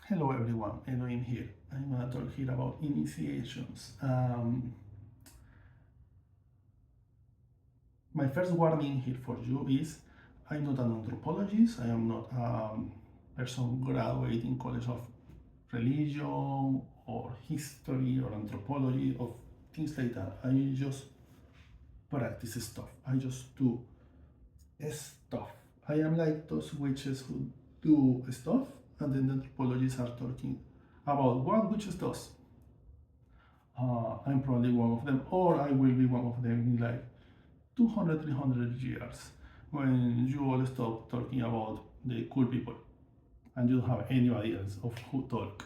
Hello everyone, Elohim here. I'm gonna talk here about initiations. My first warning here for you is I'm not an anthropologist, I am not a person graduate in College of Religion or History or Anthropology or things like that. I just practice stuff, I just do stuff. I am like those witches who do stuff and then the anthropologists are talking about what witches does. I'm probably one of them, or I will be one of them in like 200, 300 years when you all stop talking about the cool people and you don't have anybody else of who talk.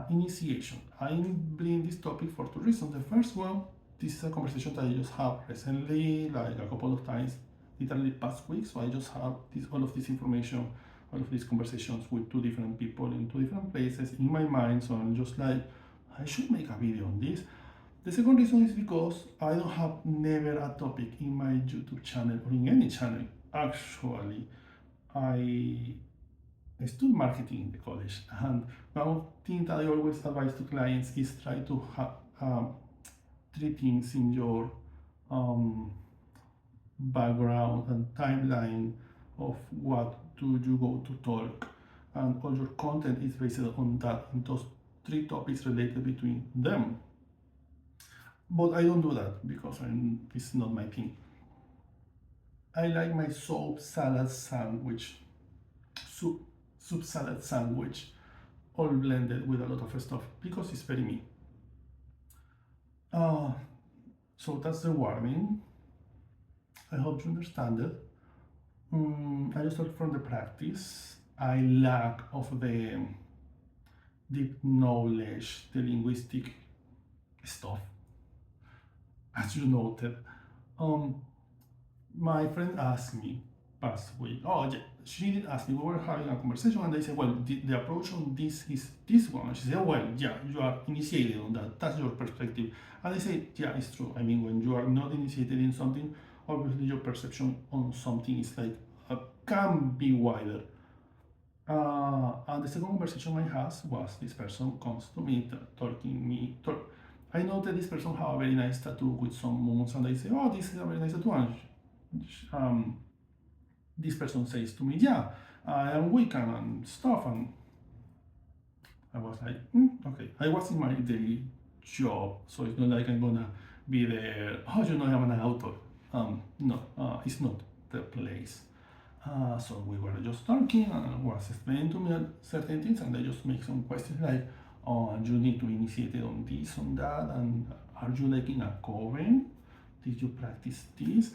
Initiation. I'm bringing this topic for two reasons. The first one, this is a conversation that I just have recently, like a couple of times, literally past weeks. So I just have all of this information, all of these conversations with two different people in two different places in my mind. So I'm just like, I should make a video on this. The second reason is because I don't have never a topic in my YouTube channel or in any channel. Actually, I studied marketing in the college, and one thing that I always advise to clients is try to have three things in your um, background and timeline of what do you go to talk, and all your content is based on that, in those three topics related between them. But I don't do that because it's not my thing. I like my soup, soup salad sandwich, all blended with a lot of stuff because it's very me. Uh, so that's the warning. I hope you understand it. I just start from the practice. I lack of the deep knowledge, the linguistic stuff, as you noted. Um, my friend asked me past week, oh yeah, she did ask me, we were having a conversation and they said, well, the approach on this is this one. And she said, oh, well, yeah, you are initiated on that, that's your perspective. And I say, yeah, it's true. I mean, when you are not initiated in something, obviously your perception on something is like, can be wider. And the second conversation I had was this person comes to me talking me. I know that this person have a very nice tattoo with some moons, and I say, "Oh, this is a very nice tattoo." And um, this person says to me, "Yeah, I am Wiccan and stuff." And I was like, "Okay." I was in my daily job, so it's not like I'm gonna be there. Oh, I'm an author. No, it's not the place. So we were just talking and was explaining to me certain things, and I just make some questions like, "Oh, you need to initiate it on this, on that, and are you like in a coven? Did you practice this?"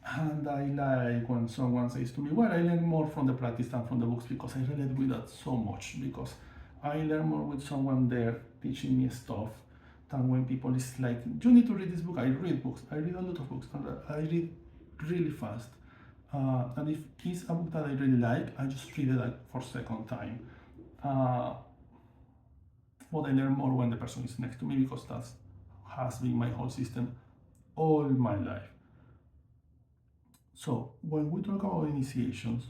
And I like when someone says to me, "Well, I learn more from the practice than from the books because I relate with that so much because I learn more with someone there teaching me stuff than when people is like, you need to read this book." I read books. I read a lot of books, and I read really fast. And if it's a book that I really like, I just read it like for second time. Uh, but I learn more when the person is next to me because that has been my whole system all my life. So when we talk about initiations,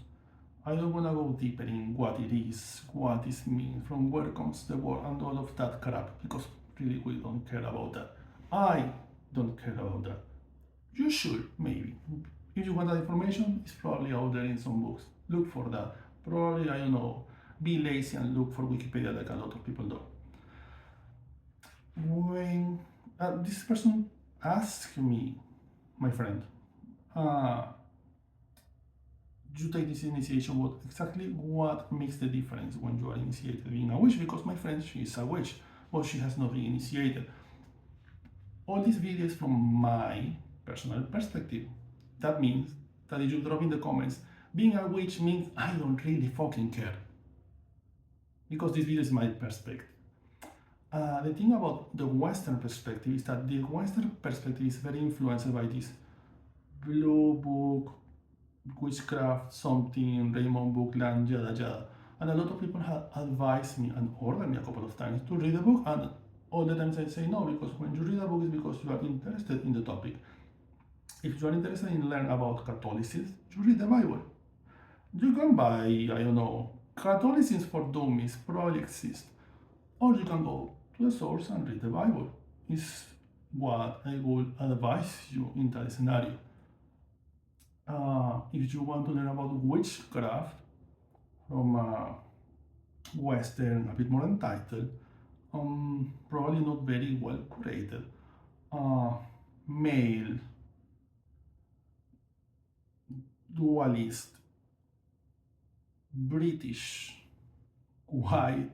I don't want to go deeper in what it is, what it means, from where comes the word, and all of that crap because really we don't care about that. I don't care about that. You should, maybe. If you want that information, it's probably out there in some books. Look for that. Probably, I don't know, be lazy and look for Wikipedia like a lot of people do. When this person asked me, my friend, uh, you take this initiation, what exactly what makes the difference when you are initiated being a witch? Because my friend, she is a witch, but she has not been initiated. All these videos from my personal perspective. That means that if you drop in the comments, being a witch means I don't really fucking care. Because this video is my perspective. The thing about the Western perspective is that the Western perspective is very influenced by this blue book, witchcraft, something, Raymond Bookland, yada yada. And a lot of people have advised me and ordered me a couple of times to read the book, and all the times I say no, because when you read a book, it's because you are interested in the topic. If you are interested in learn about Catholicism, you read the Bible. You can buy, I don't know, Catholicism for Dummies probably exists, or you can go to the source and read the Bible. Is what I would advise you in that scenario. If you want to learn about witchcraft from a Western, a bit more entitled, probably not very well curated, uh, male, dualist, British, white,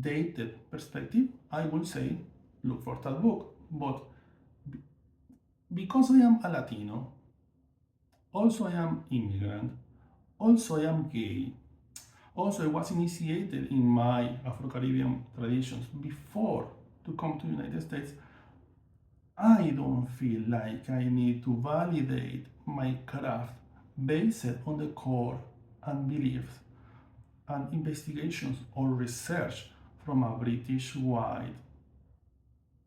dated perspective, I would say look for that book. But because I am a Latino, also I am immigrant, also I am gay, also I was initiated in my Afro-Caribbean traditions before to come to the United States, I don't feel like I need to validate my craft based on the core and beliefs and investigations or research from a British white,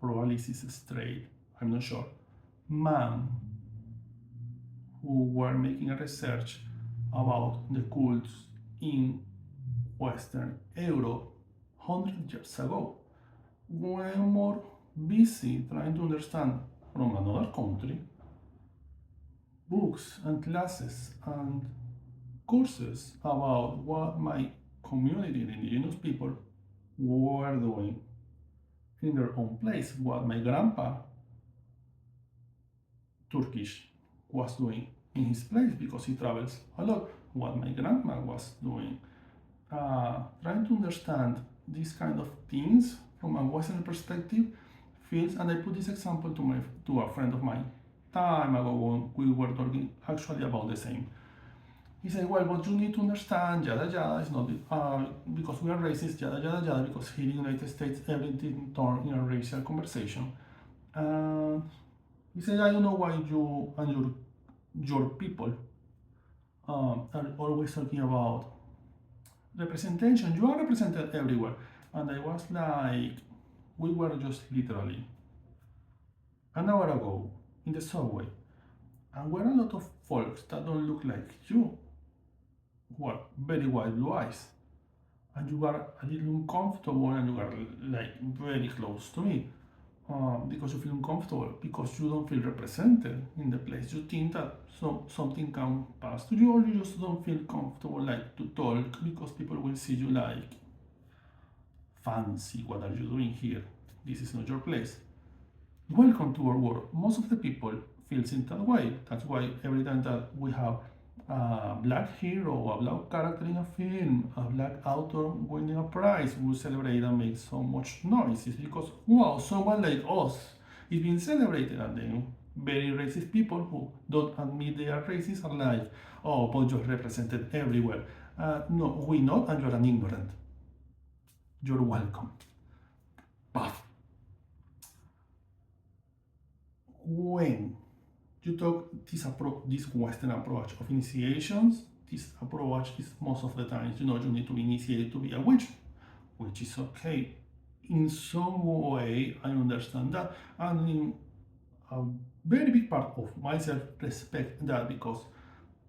probably is straight, I'm not sure, man who were making a research about the cults in Western Europe 100 years ago. We're more busy trying to understand from another country books and classes and courses about what my community, the indigenous people, were doing in their own place, what my grandpa, Turkish, was doing in his place because he travels a lot, what my grandma was doing. Trying to understand these kind of things from a Western perspective feels, and I put this example to a friend of mine time ago when we were talking actually about the same. He said, well, but you need to understand, yada yada, it's not because we are racist, yada yada yada, because here in the United States everything turned in a racial conversation. And he said, I don't know why you and your people are always talking about representation. You are represented everywhere. And I was like, we were just literally an hour ago in the subway, and we're a lot of folks that don't look like you, who are very wide blue eyes, and you are a little uncomfortable and you are like very close to me because you feel uncomfortable because you don't feel represented in the place. You think that something can pass to you, or you just don't feel comfortable like to talk because people will see you like fancy. What are you doing here? This is not your place. Welcome to our world. Most of the people feels in that way. That's why every time that we have a black hero, a black character in a film, a black author winning a prize, we celebrate and make so much noise. It's because, wow, someone like us is being celebrated, and then very racist people who don't admit they are racist are like, oh, but you're represented everywhere. No, we not, and you're an ignorant. You're welcome. But when you talk this Western approach of initiations, this approach is most of the times, you need to be initiated to be a witch, which is okay. In some way, I understand that, and in a very big part of myself respect that because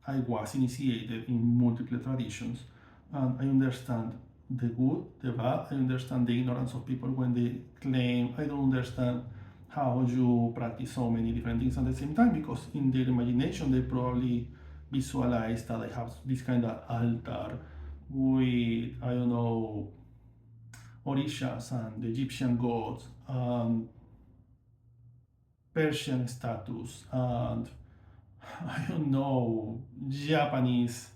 I was initiated in multiple traditions, and I understand the good, the bad. I understand the ignorance of people when they claim. I don't understand how you practice so many different things at the same time because in their imagination they probably visualize that I have this kind of altar with, I don't know, orishas and the Egyptian gods and Persian statues and I don't know, Japanese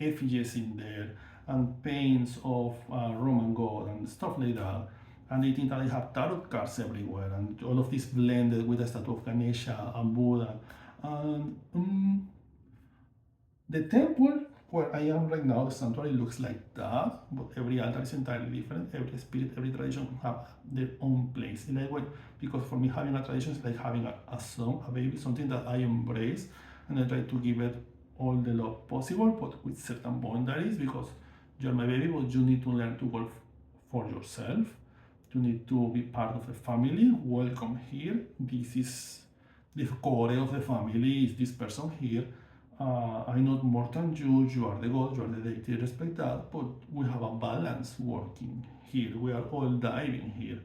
effigies in there and paints of Roman god and stuff like that. And they think that I have tarot cards everywhere and all of this blended with a statue of Ganesha and Buddha. And the temple where I am right now, the sanctuary looks like that, but every altar is entirely different. Every spirit, every tradition have their own place in that way. Because for me, having a tradition is like having a son, a baby, something that I embrace, and I try to give it all the love possible, but with certain boundaries. Because you're my baby, but you need to learn to work for yourself. You need to be part of the family. Welcome here. This is the core of the family. Is this person here? I'm not more than you are the God, you are the deity, respect that, but we have a balance working here. We are all diving here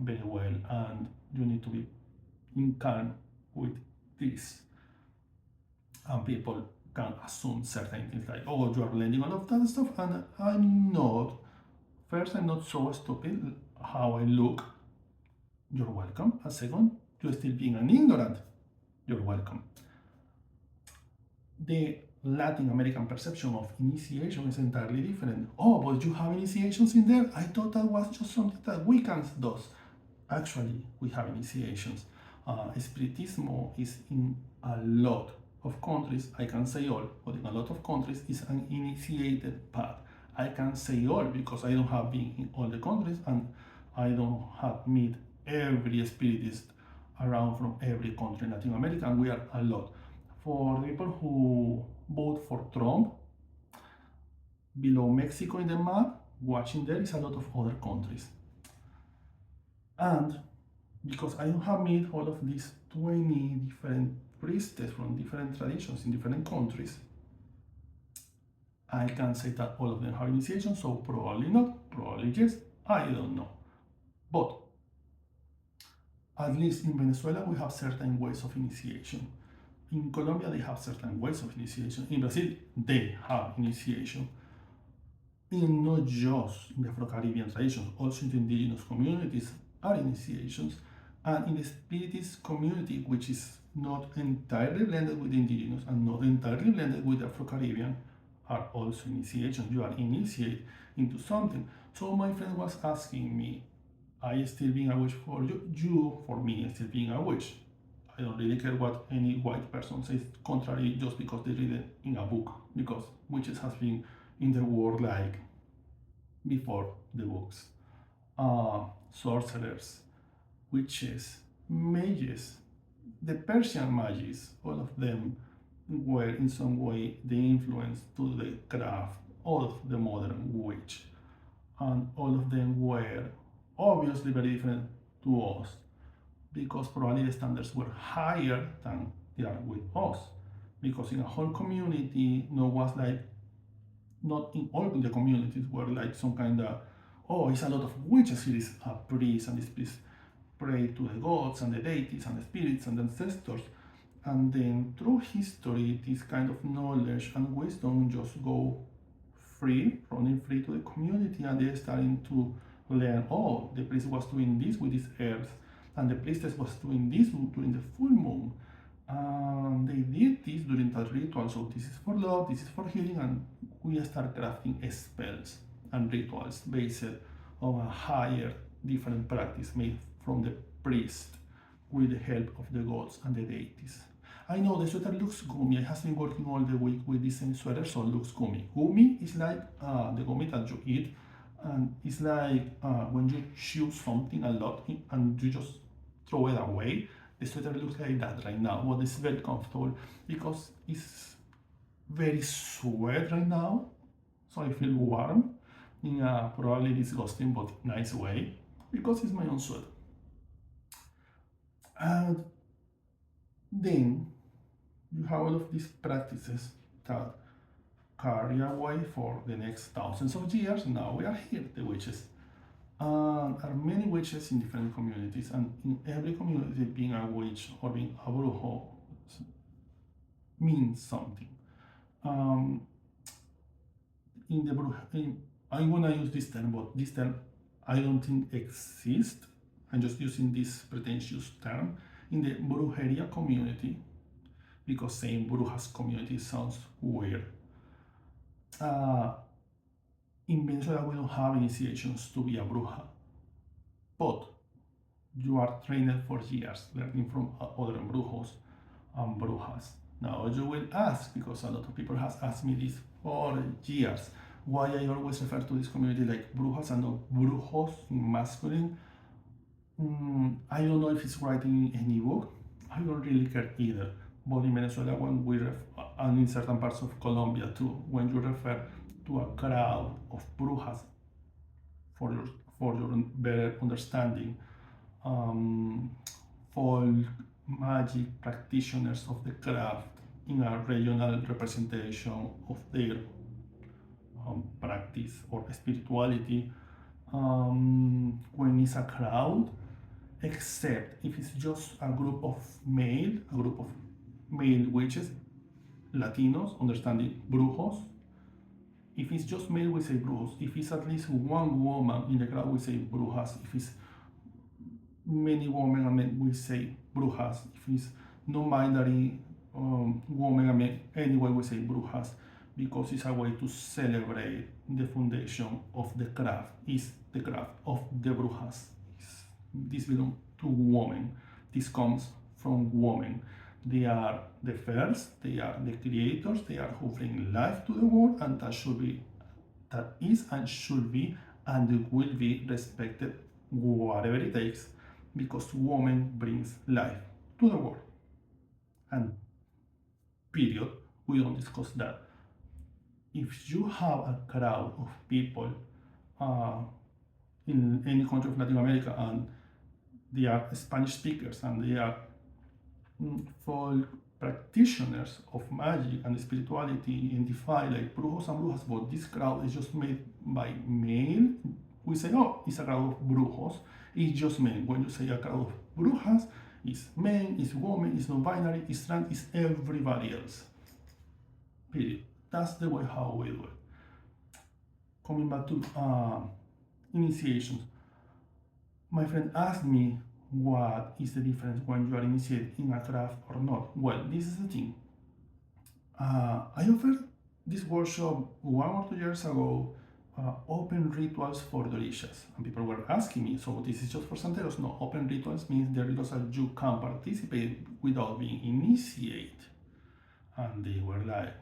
very well, and you need to be in calm with this. And people can assume certain things like, oh, you are learning all of that stuff, and I'm not. First, I'm not so stupid how I look. You're welcome. And second, you're still being an ignorant. You're welcome. The Latin American perception of initiation is entirely different. Oh, but you have initiations in there? I thought that was just something that Wiccans does. Actually, we have initiations. Spiritismo is in a lot of countries. I can say all, but in a lot of countries, it's an initiated path. I can say all because I don't have been in all the countries and I don't have met every spiritist around from every country in Latin America, and we are a lot. For the people who vote for Trump, below Mexico in the map, watching there is a lot of other countries. And because I have met all of these 20 different priestess from different traditions in different countries, I can say that all of them have initiation, so probably not, probably yes, I don't know. But at least in Venezuela, we have certain ways of initiation. In Colombia, they have certain ways of initiation. In Brazil, they have initiation. And not just in the Afro-Caribbean traditions, also in the indigenous communities are initiations. And in the Spiritist community, which is not entirely blended with the indigenous and not entirely blended with the Afro-Caribbean, are also initiations. You are initiated into something. So my friend was asking me, I still being a witch for you? You, for me, still being a witch. I don't really care what any white person says contrary just because they read it in a book, because witches has been in the world like before the books. Sorcerers, witches, mages, the Persian mages, all of them were in some way the influence to the craft of the modern witch. And all of them were obviously very different to us because probably the standards were higher than they are with us. Because in a whole community, no was like, not in all the communities were like some kind of, oh, it's a lot of witches, here is a priest, and this priest pray to the gods and the deities and the spirits and the ancestors. And then through history, this kind of knowledge and wisdom just go free, running free to the community, and they're starting to learn, oh, the priest was doing this with this earth, and the priestess was doing this during the full moon. They did this during that ritual, so this is for love, this is for healing, and we start crafting spells and rituals based on a higher, different practice made from the priest with the help of the gods and the deities. I know the sweater looks gummy. I have been working all the week with this same sweater, so it looks gummy. Gummy is like the gummy that you eat, and it's like when you chew something a lot and you just throw it away. The sweater looks like that right now, but it's very comfortable because it's very sweat right now, so I feel warm in a probably disgusting but nice way because it's my own sweat. And then you have all of these practices that carry away for the next thousands of years. Now we are here, the witches. There are many witches in different communities, and in every community, being a witch or being a brujo means something. In the I'm gonna use this term, but this term I don't think exists. I'm just using this pretentious term in the brujeria community because saying brujas community sounds weird. In Venezuela, we don't have initiations to be a bruja, but you are trained for years learning from other brujos and brujas. Now you will ask, because a lot of people has asked me this for years, why I always refer to this community like brujas and not brujos in masculine. I don't know if it's writing in any book. I don't really care either. But in Venezuela, when we and in certain parts of Colombia too, when you refer to a crowd of brujas, for your better understanding, folk magic practitioners of the craft, in a regional representation of their practice or spirituality when it's a crowd, except if it's just a group of male witches, Latinos, understanding brujos. If it's just male, we say brujos. If it's at least one woman in the crowd, we say brujas. If it's many women and men, we say brujas. If it's non-binary women and men, anyway, we say brujas because it's a way to celebrate the foundation of the craft. Is the craft of the brujas. This belongs to women. This comes from women. They are the first, they are the creators, they are who bring life to the world, and that is and should be and will be respected whatever it takes, because woman brings life to the world. And period, we don't discuss that. If you have a crowd of people in any country of Latin America and they are Spanish speakers and they are folk practitioners of magic and spirituality identify like brujos and brujas, but this crowd is just made by male, we say, oh, it's a crowd of brujos, it's just men. When you say a crowd of brujas, it's men, it's women, it's non-binary, it's trans, it's everybody else. Period. That's the way how we do it. Coming back to initiations, my friend asked me what is the difference when you are initiated in a craft or not. Well, this is the thing. I offered this workshop 1 or 2 years ago, open rituals for the orishas, and people were asking me, so this is just for santeros? No, open rituals means the rituals that you can participate without being initiated. And they were like,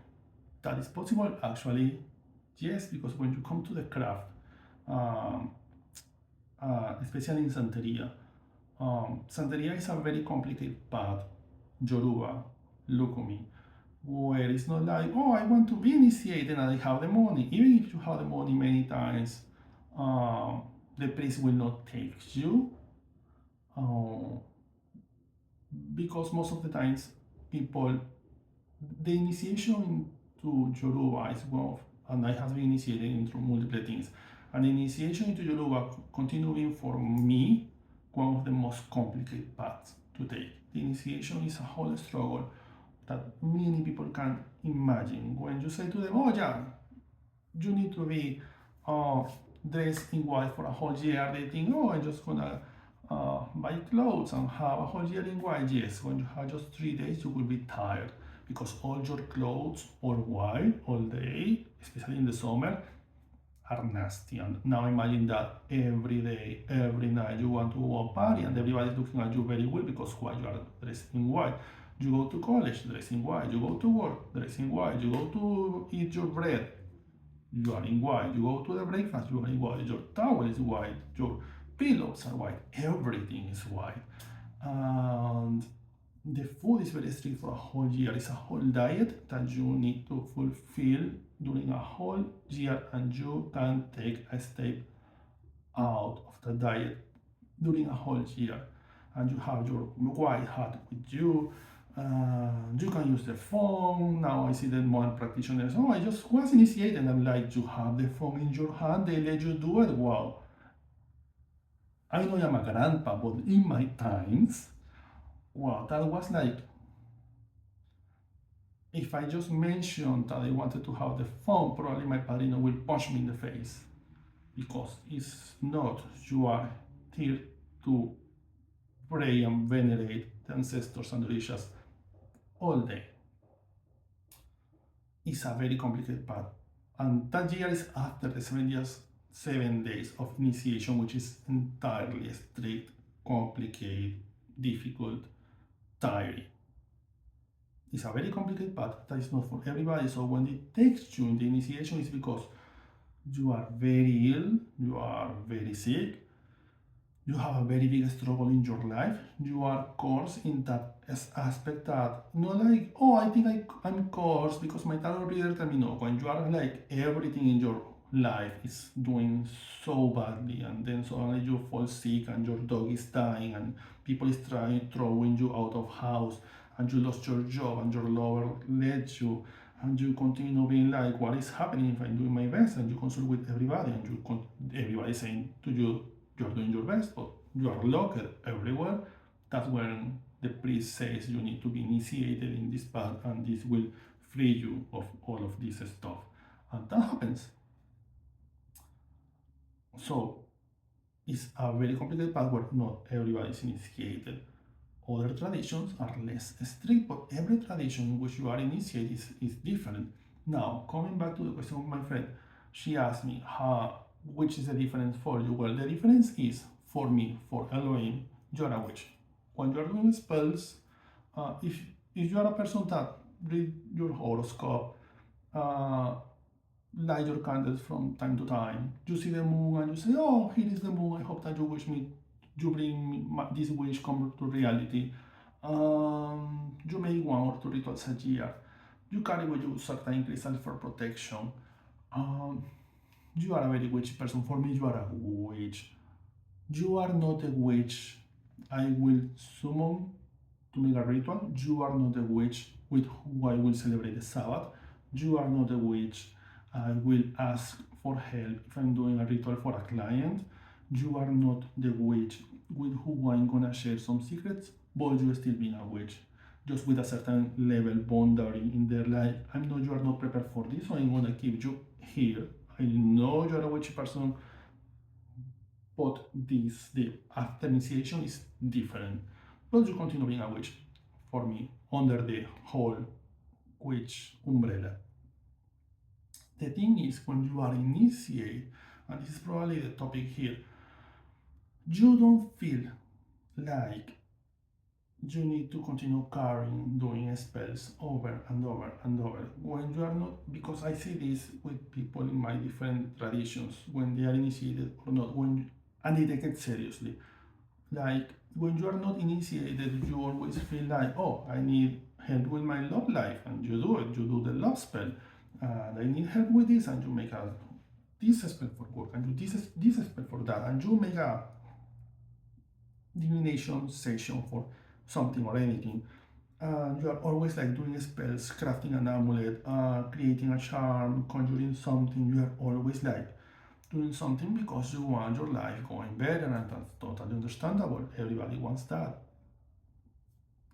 that is possible? Actually, yes, because when you come to the craft, especially in Santeria, Santeria is a very complicated path, Yoruba, Lukumi, where it's not like, oh, I want to be initiated and I have the money. Even if you have the money many times, the priest will not take you, because most of the times people, the initiation into Yoruba is one of, and I have been initiated into multiple things, and the initiation into Yoruba continuing for me one of the most complicated paths to take. The initiation is a whole struggle that many people can't imagine. When you say to them, oh yeah, you need to be dressed in white for a whole year, they think, oh, I'm just gonna buy clothes and have a whole year in white. Yes, when you have just 3 days, you will be tired because all your clothes are white all day, especially in the summer, are nasty. And now imagine that every day, every night you want to go a party and everybody's looking at you very well because why you are dressed in white. You go to college, dressed in white. You go to work, dressed in white. You go to eat your bread, you are in white. You go to the breakfast, you are in white. Your towel is white. Your pillows are white. Everything is white. And the food is very strict for a whole year. It's a whole diet that you need to fulfill during a whole year, and you can take a step out of the diet during a whole year. And you have your white hat with you. You can use the phone. Now I see that more practitioners, oh, I just was initiated. And I'm like, you have the phone in your hand, they let you do it. Wow. I know I'm a grandpa, but in my times, wow, that was like, if I just mentioned that I wanted to have the phone, probably my padrino will punch me in the face, because it's not, you are here to pray and venerate the ancestors and the orishas all day. It's a very complicated path. And that year is after the 7 days of initiation, which is entirely strict, complicated, difficult, tiring. It's a very complicated path that is not for everybody. So when it takes you in the initiation, it's because you are very ill, you are very sick, you have a very big struggle in your life, you are cursed in that aspect, that not like, oh, I think I'm cursed because my tarot reader told me. No, when you are like everything in your life is doing so badly, and then suddenly you fall sick and your dog is dying and people is throwing you out of house and you lost your job and your lover left you, and you continue being like, what is happening if I'm doing my best? And you consult with everybody, and everybody saying to you, you're doing your best, but you are locked everywhere. That's when the priest says you need to be initiated in this path, and this will free you of all of this stuff. And that happens. So it's a very complicated path where not everybody is initiated. Other traditions are less strict, but every tradition in which you are initiated is different. Now, coming back to the question of my friend, she asked me, which is the difference for you? Well, the difference is, for me, for Elohim, you are a witch. When you are doing spells, if you are a person that read your horoscope, uh, light your candles from time to time. You see the moon and you say, "Oh, here is the moon. I hope that you bring me this wish come to reality." You make one or two rituals a year. You carry with you certain crystals for protection. Um, you are a very witchy person. For me, you are a witch. You are not a witch. I will summon to make a ritual. You are not a witch with who I will celebrate the Sabbath. You are not a witch. I will ask for help if I'm doing a ritual for a client. You are not the witch with who I'm gonna share some secrets, but you still being a witch. Just with a certain level boundary in their life. I know you are not prepared for this, so I'm gonna keep you here. I know you're a witchy person, but the after initiation is different. But you continue being a witch for me under the whole witch umbrella. The thing is, when you are initiated, and this is probably the topic here, you don't feel like you need to continue carrying doing spells over and over and over when you are not, because I see this with people in my different traditions when they are initiated or not, and they take it seriously. Like when you are not initiated, you always feel like, oh, I need help with my love life, and you do it. You do the love spell, and I need help with this, and you make a this spell for work, and you this spell for that, and you make a divination session for something or anything. You are always like doing spells, crafting an amulet, creating a charm, conjuring something. You are always like doing something because you want your life going better, and that's totally understandable. Everybody wants that.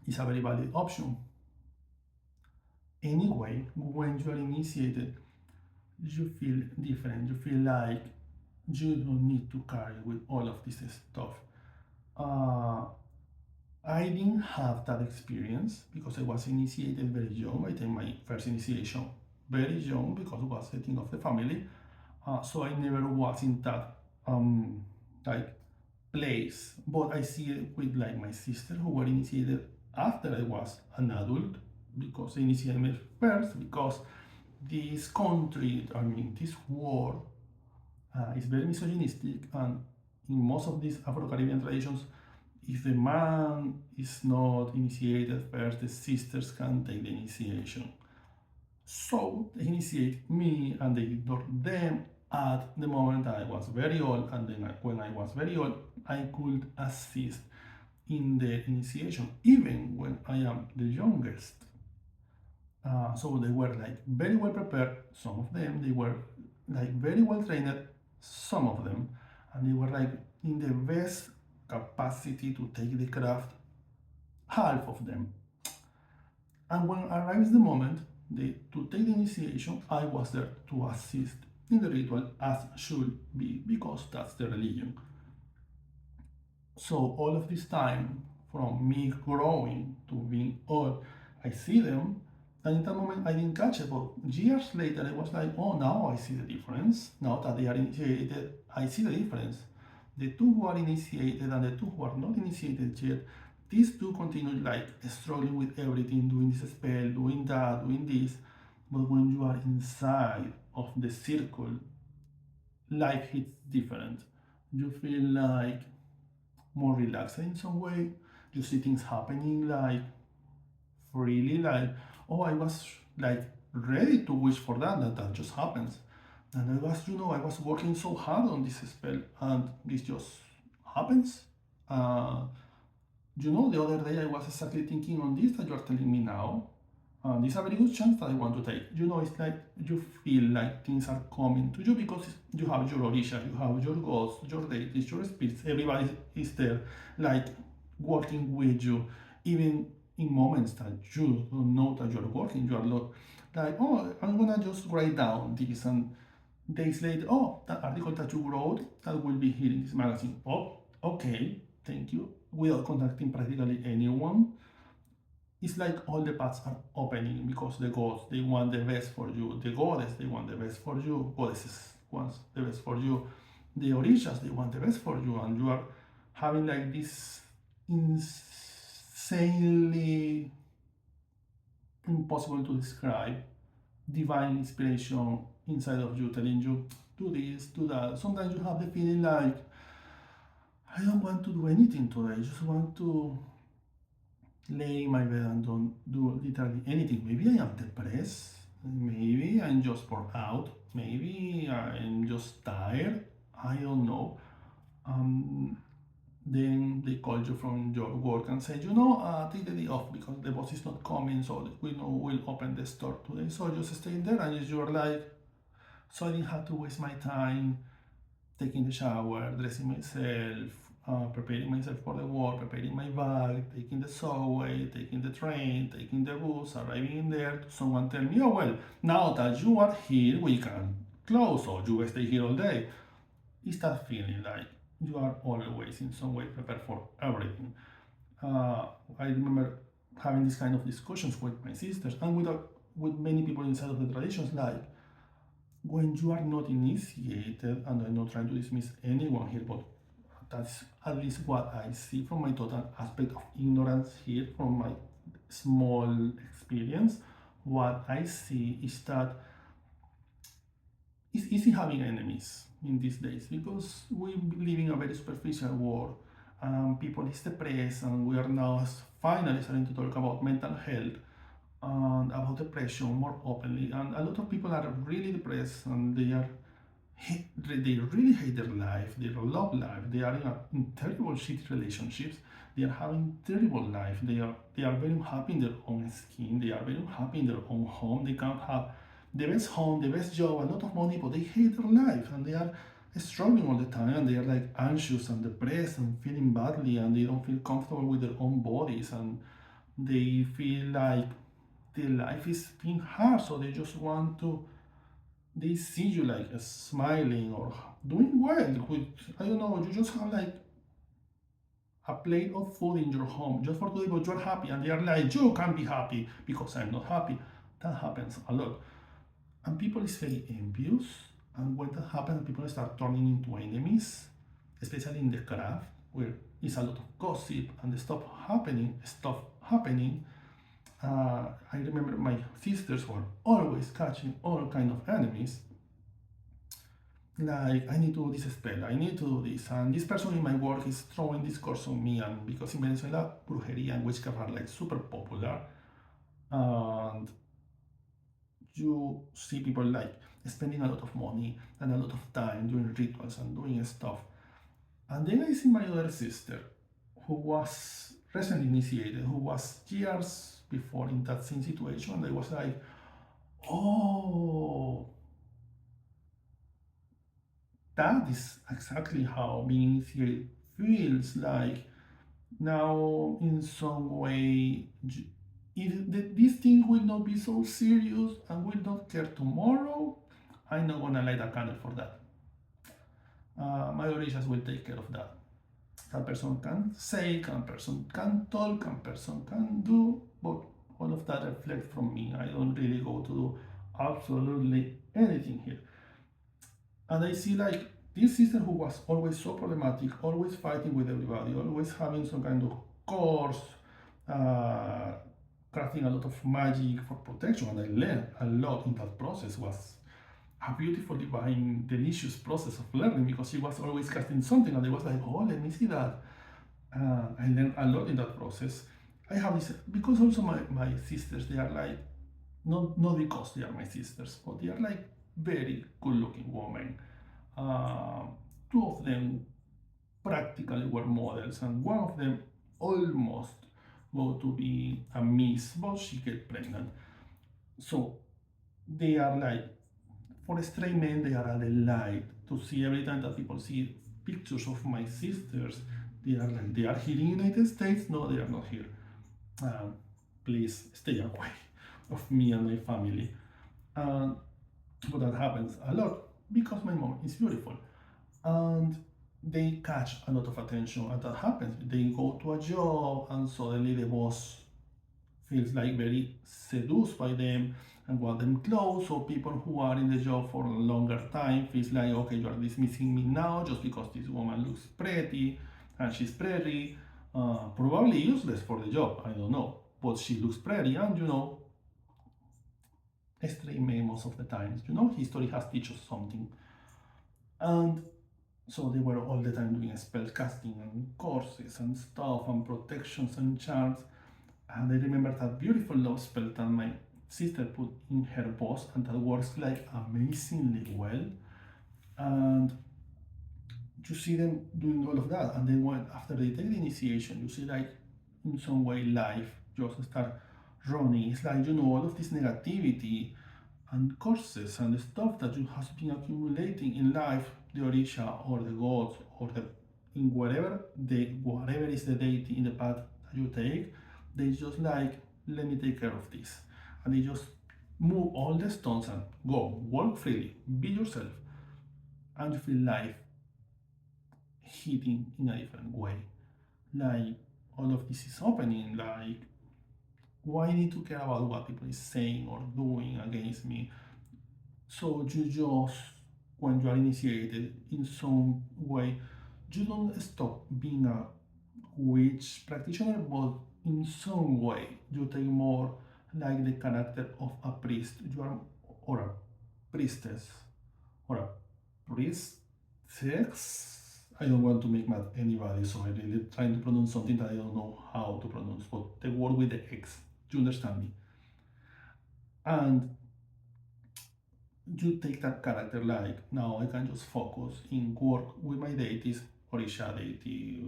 It's a very valid option. Anyway, when you are initiated, you feel different. You feel like you don't need to carry with all of this stuff. Uh, I didn't have that experience because I was initiated very young. I did my first initiation very young because it was the thing of the family. So I never was in that like place. But I see it with like my sister who were initiated after I was an adult because they initiated me first because this country, I mean this world, is very misogynistic, and in most of these Afro-Caribbean traditions, if the man is not initiated first, the sisters can take the initiation. So they initiate me and they taught them at the moment I was very old, and then when I was very old, I could assist in the initiation, even when I am the youngest. So they were like very well prepared, some of them, they were like very well trained, some of them, and they were like in the best capacity to take the craft, half of them. And when arrives the moment to take the initiation, I was there to assist in the ritual as should be, because that's the religion. So all of this time, from me growing to being old, I see them, and in that moment I didn't catch it. But years later, I was like, oh, now I see the difference. Now that they are initiated, I see the difference. The two who are initiated and the two who are not initiated yet, these two continue like struggling with everything, doing this spell, doing that, doing this. But when you are inside of the circle, life hits different. You feel like more relaxed in some way. You see things happening like freely, like, oh, I was like ready to wish for that just happens. And I was, I was working so hard on this spell, and this just happens. The other day I was exactly thinking on this that you are telling me now. This is a very good chance that I want to take. It's like you feel like things are coming to you because you have your orisha, you have your ghosts, your deities, your spirits. Everybody is there, like working with you, even in moments that you don't know that you're working. You are like, oh, I'm gonna just write down this, and days later, oh, that article that you wrote that will be here in this magazine. Oh, okay, thank you. Without contacting practically anyone, it's like all the paths are opening because the gods they want the best for you, the goddess they want the best for you, goddesses want the best for you, the orishas they want the best for you, and you are having like this insanely impossible to describe divine inspiration inside of you telling you do this, do that. Sometimes you have the feeling like I don't want to do anything today, I just want to lay in my bed and don't do literally anything. Maybe I am depressed. Maybe I'm just bored out. Maybe I'm just tired. I don't know. Um, then they call you from your work and say, take the day off because the boss is not coming, so we know we'll open the store today. So just stay there and you're like, so I didn't have to waste my time taking the shower, dressing myself, preparing myself for the work, preparing my bag, taking the subway, taking the train, taking the bus, arriving in there. Someone tell me, oh well, now that you are here, we can close, or you stay here all day. It's that feeling like you are always in some way prepared for everything. I remember having this kind of discussions with my sisters and with many people inside of the traditions, like when you are not initiated, and I'm not trying to dismiss anyone here, but that's at least what I see from my total aspect of ignorance here, from my small experience. What I see is that it's easy having enemies in these days because we live in a very superficial world. People is depressed, and we are now finally starting to talk about mental health and about depression more openly. And a lot of people are really depressed, and they really hate their life, their love life. They are in terrible shitty relationships. They are having terrible life. They are very unhappy in their own skin. They are very unhappy in their own home. They can't have the best home, the best job, a lot of money, but they hate their life, and they are struggling all the time, and they are like anxious and depressed and feeling badly, and they don't feel comfortable with their own bodies, and they feel like their life is being hard, so they just want to they see you like smiling or doing well with, I don't know, you just have like a plate of food in your home just for today, but you're happy, and they are like, you can't be happy because I'm not happy. That happens a lot, and people is very envious, and when that happens, people start turning into enemies, especially in the craft where it's a lot of gossip and the stuff happening. I remember my sisters were always catching all kind of enemies, like I need to do this spell, I need to do this, and this person in my work is throwing this curse on me, and because in Venezuela, brujeria and witchcraft are like super popular, and you see people like spending a lot of money and a lot of time doing rituals and doing stuff. And then I see my other sister, who was recently initiated, who was years before in that same situation, and I was like, oh, that is exactly how being initiated feels like. Now, in some way, if this thing will not be so serious and will not care tomorrow, I'm not gonna light a candle for that. My orishas will take care of that. That person can say, can person can talk, can person can do, but all of that reflects from me. I don't really go to do absolutely anything here. And I see like this sister who was always so problematic, always fighting with everybody, always having some kind of course, uh, crafting a lot of magic for protection. And I learned a lot in that process. Was a beautiful, divine, delicious process of learning because she was always casting something, and I was like, oh, let me see that. I learned a lot in that process. I have this because also my sisters, they are like, not because they are my sisters, but they are like very good looking women. uh, Two of them practically were models, and one of them almost go to be a miss, but she get pregnant. So they are like, for straight men, they are a delight to see. Every time that people see pictures of my sisters, they are like, they are here in the United States. No, they are not here. Um, Please stay away of me and my family. And but that happens a lot because my mom is beautiful, and they catch a lot of attention. And that happens. They go to a job, and suddenly the boss feels like very seduced by them and want them close. So people who are in the job for a longer time feels like, okay, you are dismissing me now just because this woman looks pretty and she's pretty, probably useless for the job, I don't know, but she looks pretty, and straight men most of the times, history has teach us something. And so they were all the time doing spell casting and courses and stuff and protections and charms. And I remember that beautiful love spell that my sister put in her boss, and that works like amazingly well. And you see them doing all of that, and then when after they take the initiation, you see like in some way life just start running. It's like all of this negativity and curses and the stuff that you have been accumulating in life, the Orisha or the gods or the in whatever is the deity in the path that you take, they just like, let me take care of this, and they just move all the stones and go walk freely, be yourself, and you feel life hitting in a different way. Like all of this is opening. Like, why I need to care about what people is saying or doing against me? So you just, when you are initiated in some way, you don't stop being a witch practitioner, but in some way you take more like the character of a priest. You are, or a priestess, or a priestess. I don't want to make mad anybody, so I really trying to pronounce something that I don't know how to pronounce, but the word with the X, you understand me? And you take that character like, now I can just focus in work with my deities, Orisha deity,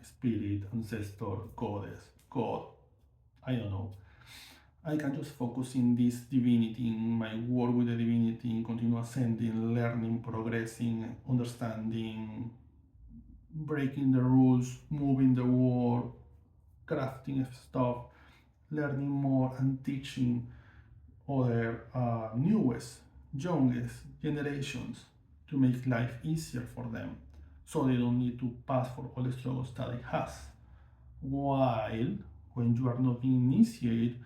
spirit, ancestor, goddess, god, I don't know. I can just focus in this divinity, in my work with the divinity, in continue ascending, learning, progressing, understanding, breaking the rules, moving the world, crafting stuff, learning more, and teaching other newest, youngest generations to make life easier for them, so they don't need to pass for all the struggles that they has. While when you are not being initiated,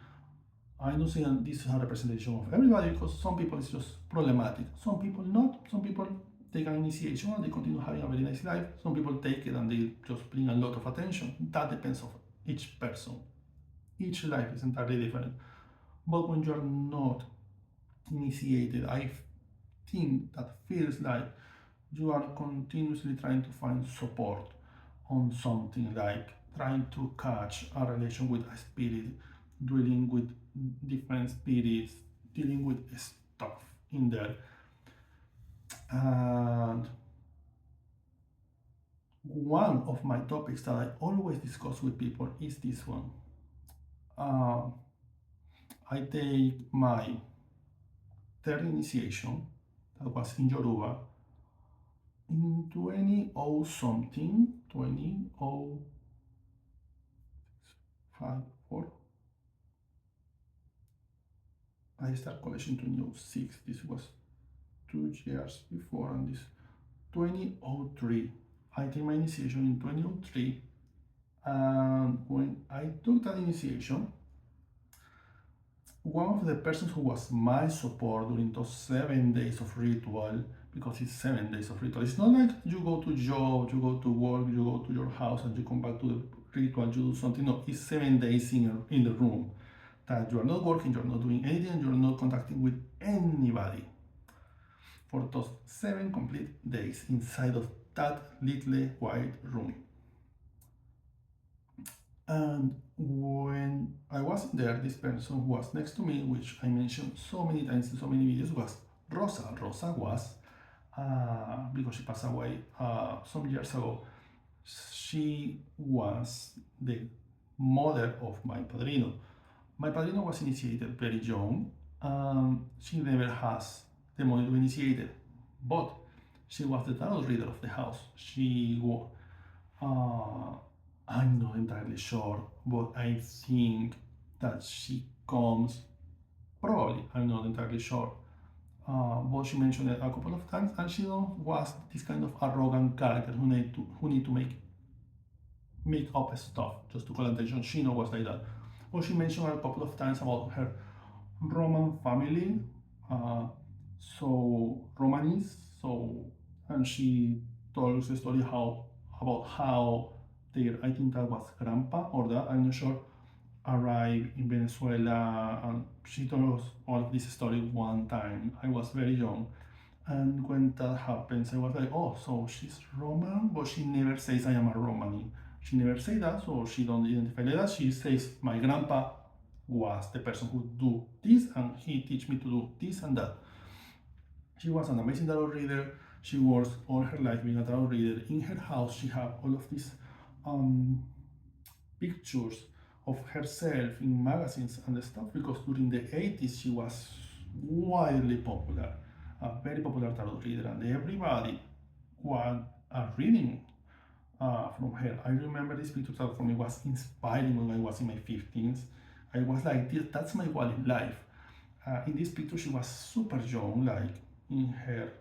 I don't say this is a representation of everybody, because some people it's just problematic. Some people not. Some people take an initiation and they continue having a very nice life. Some people take it and they just bring a lot of attention. That depends on each person. Each life is entirely different. But when you are not initiated, I think that feels like you are continuously trying to find support on something, like trying to catch a relation with a spirit, dealing with different spirits, dealing with stuff in there. And one of my topics that I always discuss with people is this one. Uh, I take my third initiation, that was in Yoruba, in 2000 something, 2005, 4. I started college in 2006. This was 2 years before, and this 2003. I did my initiation in 2003, and when I took that initiation, one of the persons who was my support during those 7 days of ritual, because it's 7 days of ritual, it's not like you go to job, you go to work, you go to your house, and you come back to the ritual, you do something. No, it's 7 days in the room that you are not working, you're not doing anything, you're not contacting with anybody for those 7 complete days inside of that little white room. And when I was there, this person who was next to me, which I mentioned so many times in so many videos, was Rosa. Rosa was, because she passed away some years ago, She was the mother of my padrino. My padrino was initiated very young. She never has the money to be initiated, but she was the tarot reader of the house. Uh, I'm not entirely sure, but I think that she comes, probably, I'm not entirely sure. But she mentioned it a couple of times, and she was this kind of arrogant character who need to make up stuff just to call attention. She was like that. But she mentioned a couple of times about her Roman family, uh, so Romanis. So, and she told the story about how their, I think that was grandpa or that, I'm not sure, arrived in Venezuela. And she told us all of this story one time. I was very young. And when that happens, I was like, oh, so she's Roman, but she never says I am a Romani. She never say that, so she don't identify like that. She says my grandpa was the person who do this, and he teach me to do this and that. She was an amazing tarot reader. She works all her life being a tarot reader. In her house, she had all of these um, pictures of herself in magazines and stuff, because during the 80s she was widely popular, a very popular tarot reader, and everybody want a reading from her. I remember this picture that for me was inspiring when I was in my 15s. I was like, that's my goal in life. In this picture, she was super young, like in her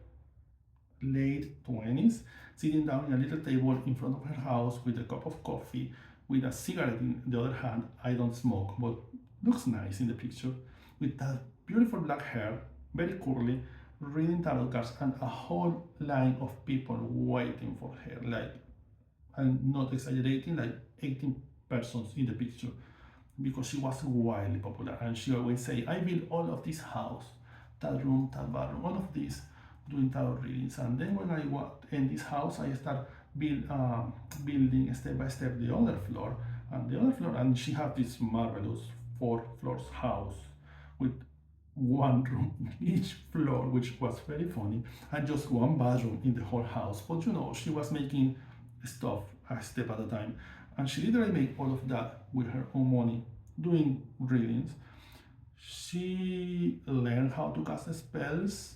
late 20s, sitting down in a little table in front of her house with a cup of coffee, with a cigarette in the other hand. I don't smoke, but looks nice in the picture, with that beautiful black hair, very curly, reading tarot cards, and a whole line of people waiting for her. Like, I'm not exaggerating, like 18 persons in the picture, because she was wildly popular. And she always say, I built all of this house, that room, that bathroom, all of this, doing tarot readings. And then when I was in this house, I start building step by step the other floor and the other floor. And she had this marvelous 4 floors house with one room in each floor, which was very funny, and just one bathroom in the whole house. But she was making stuff a step at a time, and she literally made all of that with her own money, doing readings. She learned how to cast spells.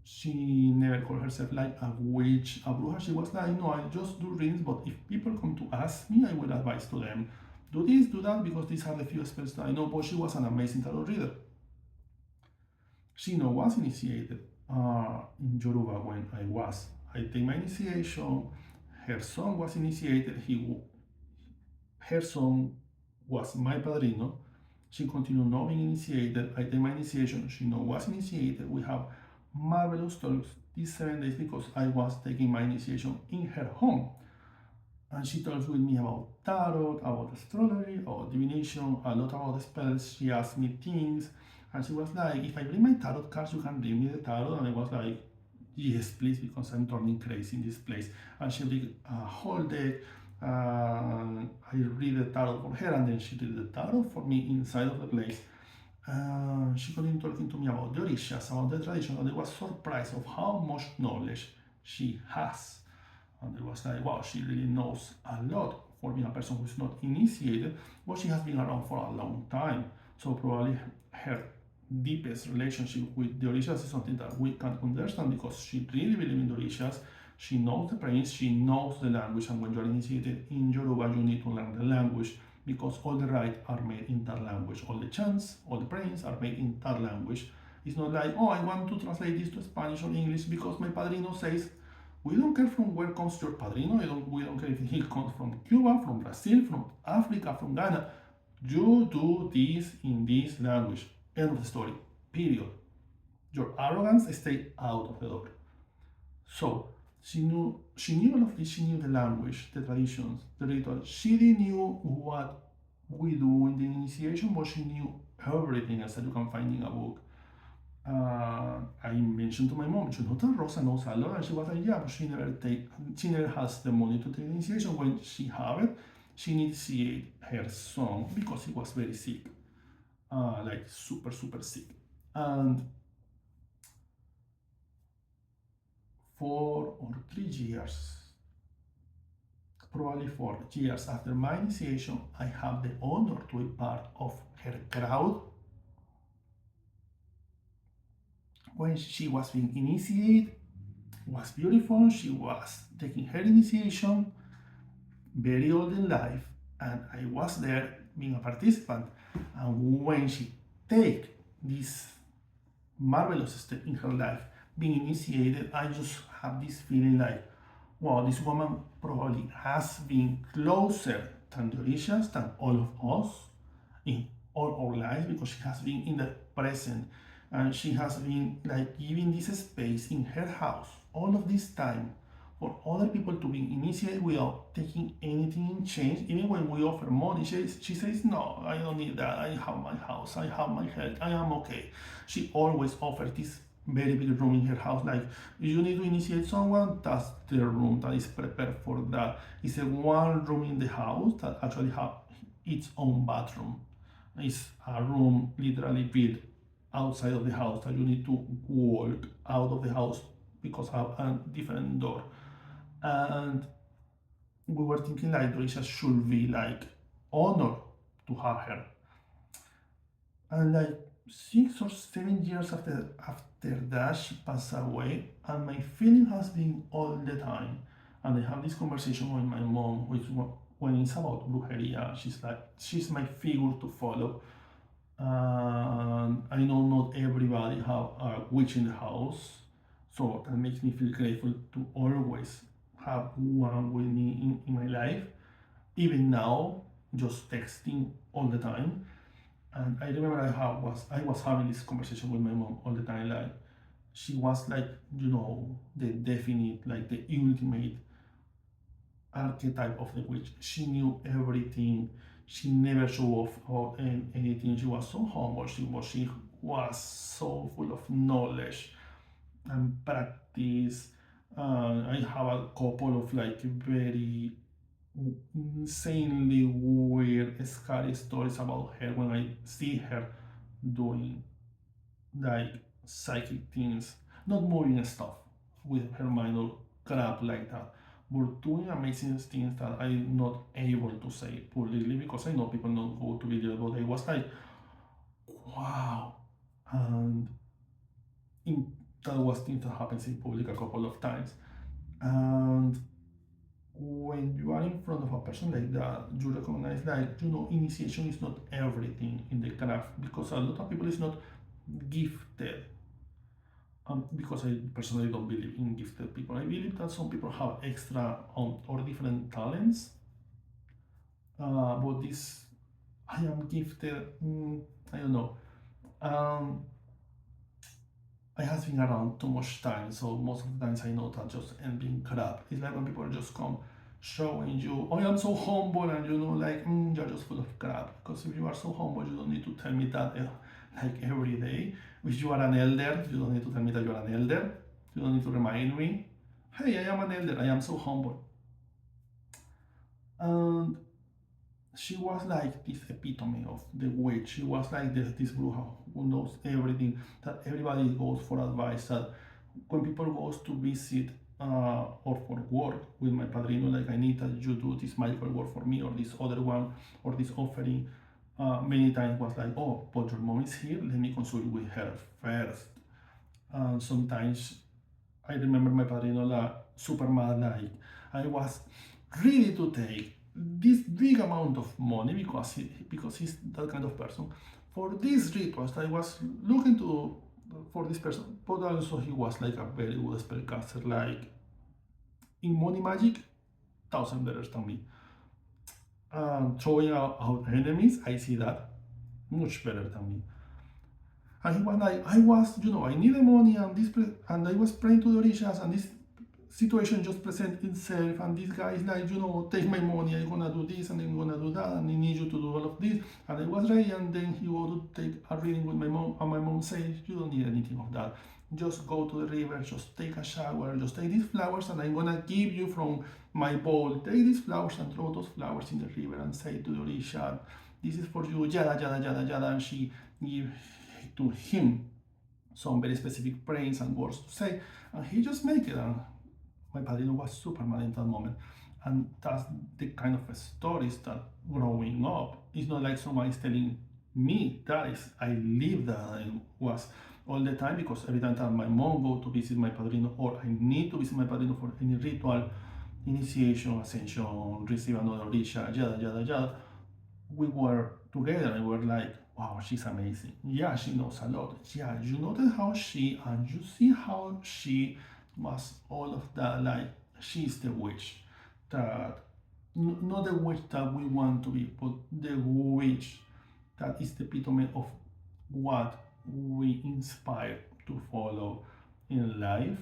She never called herself like a witch, a bruja. She was like, no, I just do readings, but if people come to ask me, I will advise to them, do this, do that, because these are the few spells that I know. But she was an amazing tarot reader. She was initiated in Yoruba when I was. I take my initiation. Her son was initiated. Her son was my padrino. She continued not being initiated. I take my initiation. She was initiated. We have marvelous talks these 7 days because I was taking my initiation in her home. And she talks with me about tarot, about astrology, about divination, a lot about spells. She asked me things, and she was like, if I bring my tarot cards, you can read me the tarot. And I was like, yes, please, because I'm turning crazy in this place. And she read a whole deck. I read the tarot for her, and then she did the tarot for me inside of the place. She continued talking to me about the orishas, about the tradition, and I was surprised of how much knowledge she has. And it was like, wow, she really knows a lot for being a person who's not initiated, but she has been around for a long time. So probably her deepest relationship with the orishas is something that we can understand, because she really believes in the orishas. She knows the prince, she knows the language, and when you are initiated in Yoruba, you need to learn the language, because all the rites are made in that language. All the chants, all the prayers are made in that language. It's not like, oh, I want to translate this to Spanish or English because my padrino says. We don't care from where comes your padrino. We don't care if he comes from Cuba, from Brazil, from Africa, from Ghana. You do this in this language. End of the story. Period. Your arrogance stay out of the door. So she knew all of this. She knew the language, the traditions, the rituals. She didn't knew what we do in the initiation, but she knew everything else that you can find in a book. I mentioned to my mom, Jonathan Rosa knows a lot, and she was like, yeah, but she never has the money to take the initiation. When she have it, she initiate her son because he was very sick, like super, super sick. And 4 or 3 years, probably 4 years after my initiation, I have the honor to be part of her crowd when she was being initiated. Was beautiful. She was taking her initiation very old in life, and I was there being a participant. And when she take this marvelous step in her life, being initiated, I just have this feeling like, wow, this woman probably has been closer than the Orishas, than all of us in all our lives, because she has been in the present, and she has been like giving this space in her house all of this time for other people to be initiated without taking anything in change. Even when we offer money, she says, no, I don't need that. I have my house, I have my health, I am okay. She always offers this very big room in her house. Like, if you need to initiate someone, that's the room that is prepared for that. It's a one room in the house that actually have its own bathroom. It's a room literally built outside of the house that you need to walk out of the house because have a different door. And we were thinking like Dorisha should be like honored to have her. And like 6 or 7 years after that, she passed away, and my feeling has been all the time. And I have this conversation with my mom, which when it's about brujeria, she's my figure to follow. And I know not everybody have a witch in the house, so that makes me feel grateful to always have one with me in my life. Even now, just texting all the time. And I remember I was having this conversation with my mom all the time. Like, she was like, the definite, like the ultimate archetype of the witch. She knew everything. She never showed off or anything. She was so humble. She was so full of knowledge and practice. I have a couple of like very insanely weird, scary stories about her when I see her doing like psychic things, not moving stuff with her mind or crap like that, but doing amazing things that I'm not able to say publicly because I know people don't go to video, but I was like, wow. And in, that was things that happens in public a couple of times. And when you are in front of a person like that, you recognize like, initiation is not everything in the craft, because a lot of people is not gifted. Because I personally don't believe in gifted people. I believe that some people have extra or different talents. But this, I am gifted, I don't know. Um, I have been around too much time, so most of the times I know that just end being crap. It's like when people just come showing you, oh, I'm so humble, and like, you're just full of crap. Because if you are so humble, you don't need to tell me that like every day. If you are an elder, you don't need to tell me that you're an elder. You don't need to remind me, hey, I am an elder, I am so humble. And she was like this epitome of the witch. She was like this bruja who knows everything, that everybody goes for advice, that when people goes to visit or for work with my padrino, like, I need that you do this magical work for me, or this other one, or this offering, many times was like, oh, but your mom is here, let me consult with her first. Sometimes I remember my padrino super mad, like, I was ready to take this big amount of money because he's that kind of person for these rituals that I was looking to for this person. But also he was like a very good spellcaster, like in money magic, thousand better than me. Throwing out enemies, I see that much better than me. And he was like, I needed money, and and I was praying to the Orishas, and this situation just present itself, and this guy is like, take my money, I'm gonna do this and I'm gonna do that, and I need you to do all of this. And I was ready, and then he go to take a reading with my mom, and my mom says, you don't need anything of that. Just go to the river, just take a shower, just take these flowers, and I'm gonna give you from my bowl. Take these flowers and throw those flowers in the river and say to the Orisha, this is for you, yada, yada, yada, yada. And she give to him some very specific prayers and words to say, and he just make it. And my padrino was super mad in that moment. And that's the kind of stories that growing up, it's not like someone is telling me that is, I live that I was all the time, because every time that my mom go to visit my padrino, or I need to visit my padrino for any ritual, initiation, ascension, receive another orisha, yada yada yada, we were together and we were like, wow, she's amazing. Yeah, she knows a lot. Yeah, you notice how she, and you see how she was all of that. Like, she's the witch that, not the witch that we want to be, but the witch that is the epitome of what we inspire to follow in life.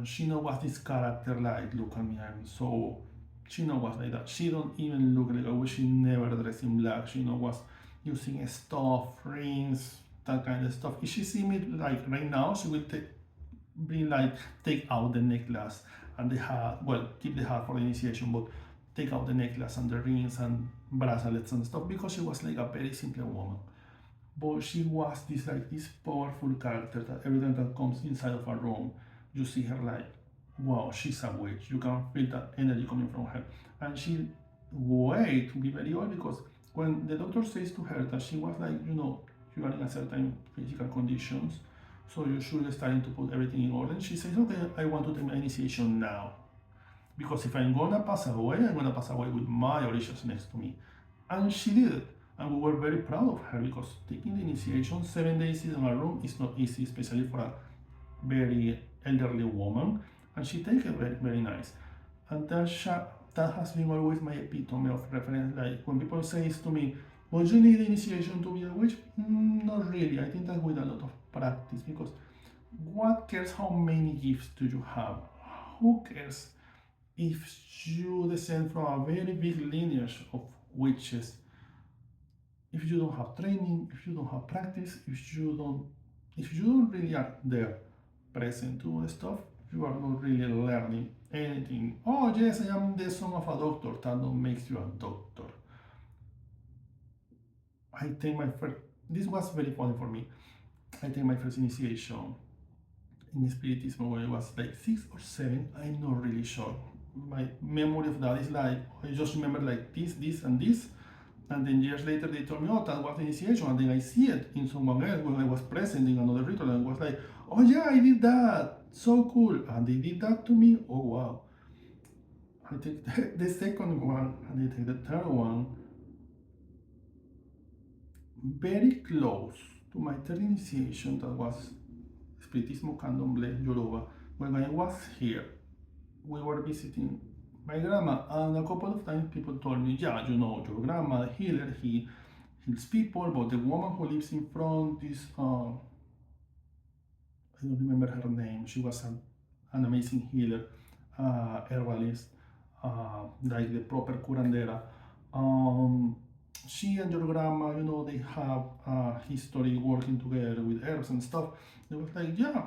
She know what this character like. Look at me, I'm so. She know what's like that. She don't even look like a witch. She never dress in black. She know what's using stuff, rings, that kind of stuff. If she see me like right now, she will take out the necklace and the hat. Well, keep the hat for the initiation, but take out the necklace and the rings and bracelets and stuff, because she was like a very simple woman. But she was this powerful character that every time that comes inside of a room, you see her like, wow, she's a witch. You can feel that energy coming from her. And she wait to be very old, because when the doctor says to her that she was like, you are in a certain physical conditions, so you should starting to put everything in order. She says, okay, I want to take my initiation now. Because if I'm gonna pass away, I'm gonna pass away with my orishas next to me. And she did it. And we were very proud of her, because taking the initiation 7 days in a room is not easy, especially for a very elderly woman. And she take it very, very nice. And that has been always my epitome of reference. Like when people say to me, "Would you need initiation to be a witch?" Not really. I think that with a lot of practice, because what cares how many gifts do you have? Who cares if you descend from a very big lineage of witches? If you don't have training, if you don't have practice, if you don't really are there present to the stuff, you are not really learning anything. Oh yes, I am the son of a doctor. That don't make you a doctor. I take my first. This was very funny for me. I take my first initiation in Spiritism when I was like 6 or 7. I'm not really sure. My memory of that is like, I just remember like this, and this. And then years later, they told me, oh, that was the initiation. And then I see it in someone else when I was present in another ritual, and I was like, oh yeah, I did that. So cool. And they did that to me. Oh wow. I take the second one, and I take the third one. Very close to my third initiation, that was Spiritismo Candomblé Yoruba. When I was here, we were visiting my grandma, and a couple of times people told me, yeah, your grandma, the healer, he heals people, but the woman who lives in front is, I don't remember her name. She was an amazing healer, herbalist, like the proper curandera. Um, she and your grandma, they have a history working together with herbs and stuff. They was like, yeah,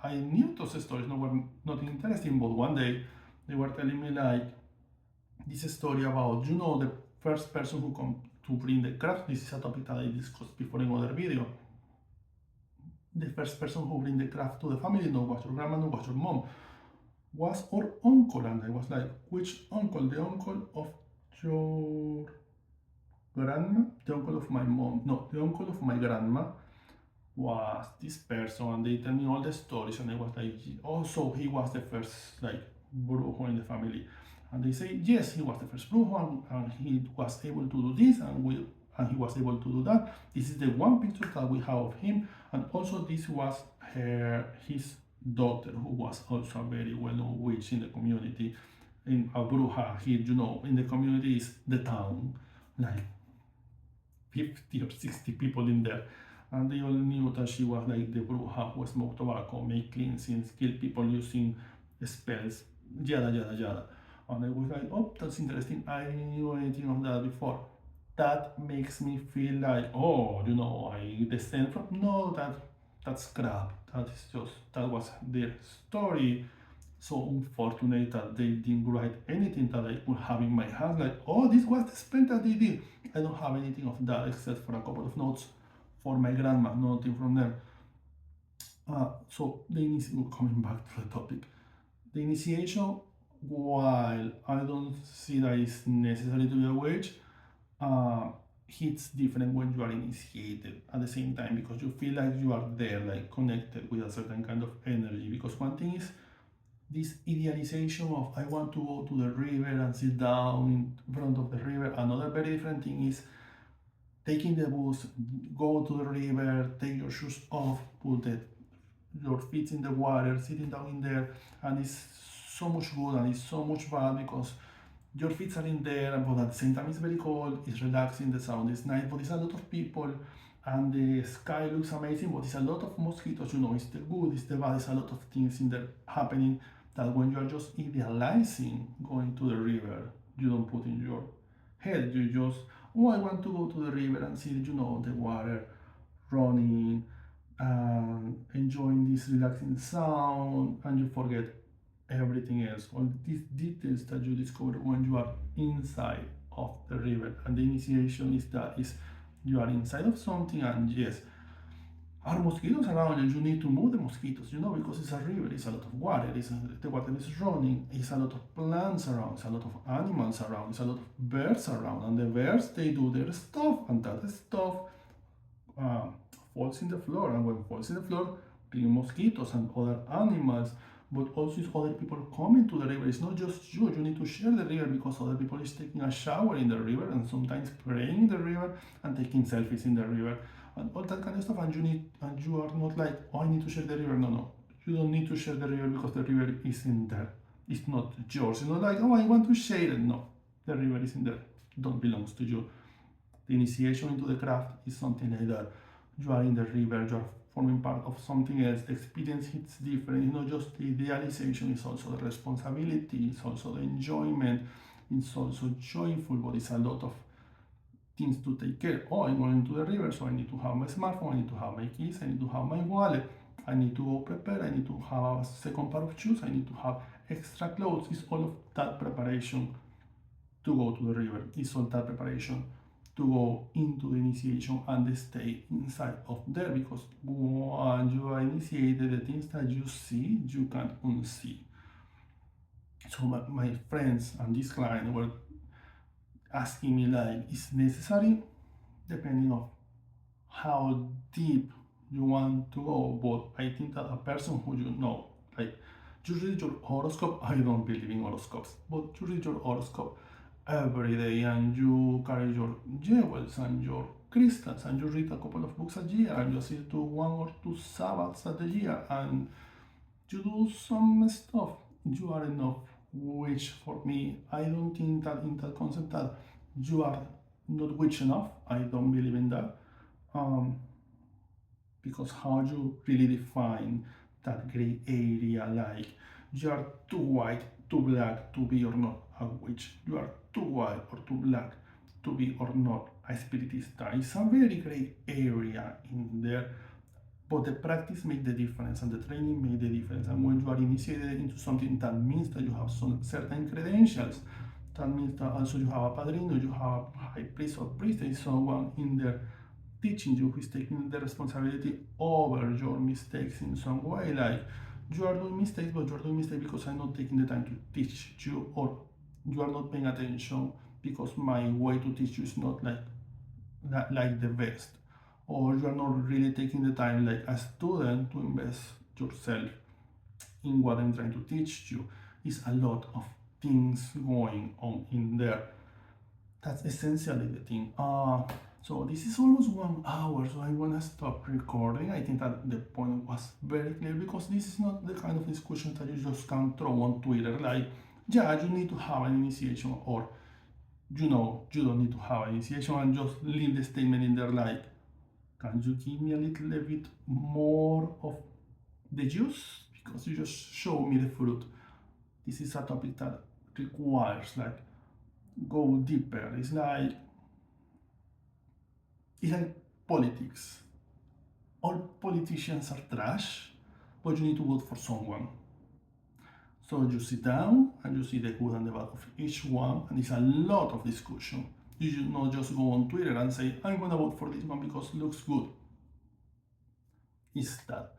I knew those stories, were not interesting, but one day they were telling me like this story about, the first person who come to bring the craft. This is a topic that I discussed before in other video. The first person who bring the craft to the family, no was your grandma, no was your mom, was our uncle. And I was like, which uncle? The uncle of your grandma? The uncle of my mom? No, the uncle of my grandma was this person. And they tell me all the stories, and I was like, oh, so he was the first like brujo in the family. And they say, yes, he was the first brujo, and he was able to do this, and he was able to do that. This is the one picture that we have of him. And also this was his daughter, who was also a very well-known witch in the community. In a bruja here, in the community is the town, like 50 or 60 people in there. And they all knew that she was like the bruja who smoked tobacco, make cleansings, kill people using spells, yada yada yada. And I was like, oh, that's interesting. I didn't know anything of that before. That makes me feel like, oh, I descend from. No, that's crap. That was their story. So unfortunate that they didn't write anything that I could have in my hand. Like, oh, this was the spell that they did. I don't have anything of that except for a couple of notes for my grandma, nothing from them. So coming back to the topic, the initiation while I don't see that it's necessary to be a witch, uh, hits different when you are initiated at the same time because you feel like you are there, like connected with a certain kind of energy. Because one thing is this idealization of I want to go to the river and sit down in front of the river. Another very different thing is taking the bus, go to the river, take your shoes off, put your feet in the water, sitting down in there, and it's so much good and it's so much fun because your feet are in there, but at the same time it's very cold, it's relaxing, the sound is nice, but it's a lot of people and the sky looks amazing, but it's a lot of mosquitoes, it's the good, it's the bad, it's a lot of things in there happening that when you are just idealizing going to the river, you don't put in your head, you just, oh, I want to go to the river and see, the water running and enjoying this relaxing sound, and you forget everything else, all these details that you discover when you are inside of the river. And the initiation is you are inside of something, and yes, are mosquitoes around and you need to move the mosquitoes, because it's a river, it's a lot of water, the water is running, it's a lot of plants around, it's a lot of animals around, it's a lot of birds around, and the birds, they do their stuff, and that stuff uh, falls in the floor, and when it falls in the floor, bring mosquitoes and other animals, but also it's other people coming to the river. It's not just you need to share the river because other people is taking a shower in the river and sometimes praying in the river and taking selfies in the river and all that kind of stuff, and you are not like, oh, I need to share the river. No, you don't need to share the river because the river is in there, it's not yours. It's not like, oh, I want to share it. No, the river is in there, it don't belongs to you. The initiation into the craft is something like that. You are in the river, you are forming part of something else. The experience hits different. It's not just the idealization, it's also the responsibility, it's also the enjoyment, it's also joyful, but it's a lot of things to take care. Oh, I'm going to the river, so I need to have my smartphone, I need to have my keys, I need to have my wallet, I need to go prepare, I need to have a second pair of shoes, I need to have extra clothes. It's all of that preparation to go to the river. It's all that preparation to go into the initiation and stay inside of there, because when you are initiated, the things that you see, you can't unsee. So my friends and this client were asking me like, is necessary? Depending on how deep you want to go. But I think that a person who like, you read your horoscope. I don't believe in horoscopes, but you read your horoscope every day and you carry your jewels and your crystals and you read a couple of books a year and you see to 1 or 2 Sabbaths a year and you do some stuff, you are enough. Which for me, I don't think that in that concept that you are not witch enough. I don't believe in that. Um, because how you really define that gray area, like you are too white, too black to be or not a witch, you are too white or too black to be or not a spiritista. It's a very gray area in there, but the practice makes the difference and the training makes the difference. And when you are initiated into something, that means that you have some certain credentials. That means that also you have a padrino, you have a high priest or priestess, someone in there teaching you, who is taking the responsibility over your mistakes in some way. Like, you are doing mistakes, but you are doing mistakes because I'm not taking the time to teach you, or you are not paying attention because my way to teach you is not like the best, or you are not really taking the time like a student to invest yourself in what I'm trying to teach you. It's a lot of things going on in there. That's essentially the thing. So this is almost 1 hour, so I'm gonna stop recording. I think that the point was very clear, because this is not the kind of discussion that you just can throw on Twitter. Like, yeah, you need to have an initiation, or you don't need to have an initiation, and just leave the statement in there like, can you give me a little bit more of the juice? Because you just show me the fruit. This is a topic that requires like go deeper. It's like politics. All politicians are trash, but you need to vote for someone. So you sit down and you see the good and the bad of each one, and it's a lot of discussion. You should not just go on Twitter and say, I'm gonna vote for this one because it looks good. It's that.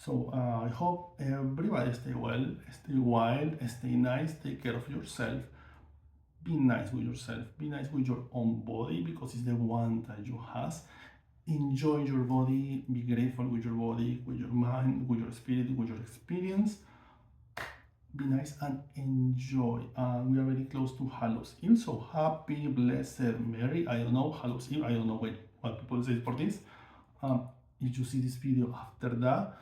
So I hope everybody stay well, stay wild, stay nice, take care of yourself. Be nice with yourself. Be nice with your own body because it's the one that you have. Enjoy your body. Be grateful with your body, with your mind, with your spirit, with your experience. Be nice and enjoy. We are very close to Hallows Eve, so happy, blessed Mary. I don't know Hallows Eve. I don't know what people say for this. If you see this video after that,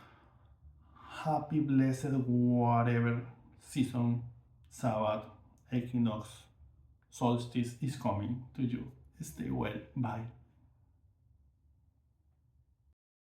happy, blessed, whatever season, Sabbath, equinox, solstice is coming to you. Stay well. Bye.